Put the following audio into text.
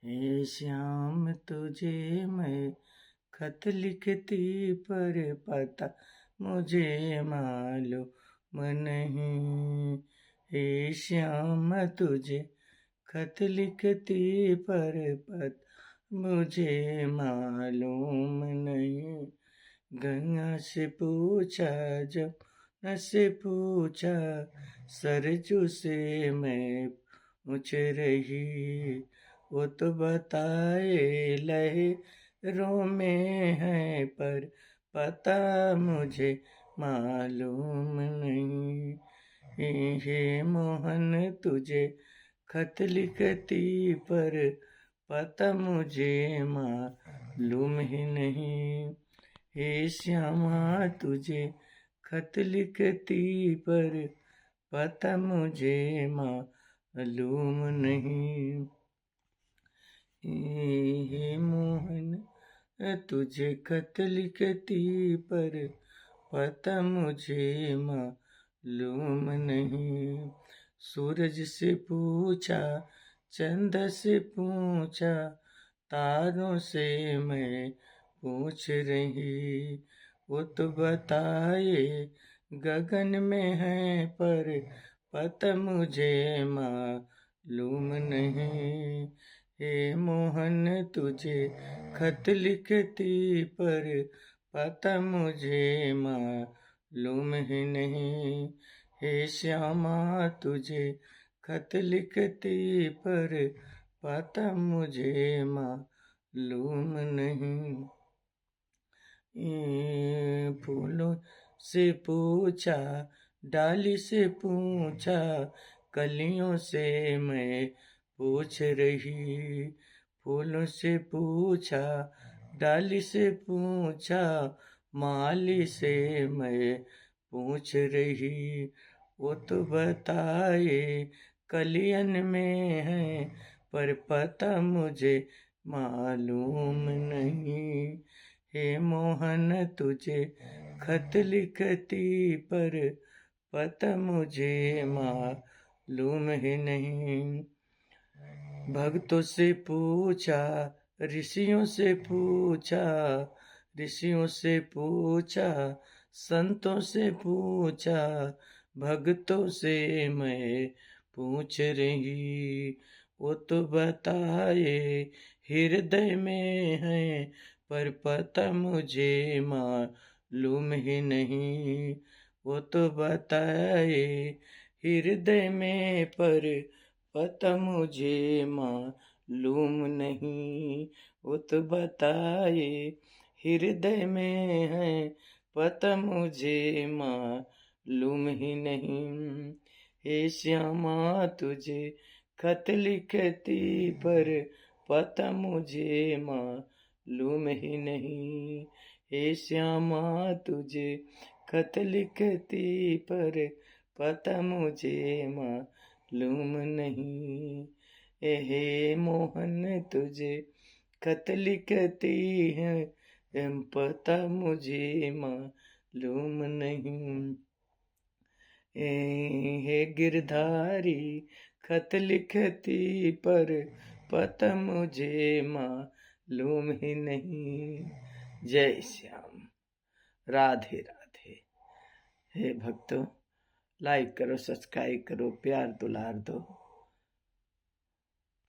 हे श्याम तुझे मैं खत लिखती पर पता मुझे मालूम नहीं। हे श्याम तुझे खत लिखती पर पता मुझे मालूम नहीं। गंगा से पूछा जमुना से पूछा सरजू से मैं पूछ रही। वो तो बताए लहरों में है पर पता मुझे मालूम नहीं। हे मोहन तुझे खत लिखती पर पता मुझे मालूम ही नहीं। हे श्यामा तुझे खत लिखती पर पता मुझे मालूम नहीं। हे मोहन तुझे खत लिखती पर पता मुझे मालूम नहीं। सूरज से पूछा चंद से पूछा तारों से मैं पूछ रही। वो तो बताए गगन में है पर पता मुझे मालूम नहीं। हे मोहन तुझे खत लिखती पर पता मुझे मालूम ही नहीं। हे श्यामा तुझे खत लिखती पर पता मुझे मालूम नहीं। फूलों से पूछा डाली से पूछा कलियों से मैं पूछ रही। फूलों से पूछा डाली से पूछा माली से मैं पूछ रही। वो तो बताए कलियन में है पर पता मुझे मालूम नहीं। हे मोहन तुझे खत लिखती पर पता मुझे मालूम ही नहीं। भक्तों से पूछा ऋषियों से पूछा ऋषियों से पूछा संतों से पूछा भक्तों से मैं पूछ रही। वो तो बताए हृदय में है पर पता मुझे मालूम ही नहीं। वो तो बताए हृदय में पर पता मुझे मालूम नहीं। वो तो बताए हृदय में है पता मुझे मालूम ही नहीं। हे श्यामा तुझे खत लिखती पर पता मुझे मालूम ही नहीं। हे श्यामा तुझे खत लिखती पर पता मुझे मालूम नहीं। हे मोहन तुझे खत लिखती है पता मुझे मालूम नहीं। हे गिरधारी खत लिखती पर पता मुझे मालूम ही नहीं। जय श्याम। राधे राधे। हे भक्तों लाइक करो सब्सक्राइब करो प्यार दुलार दो।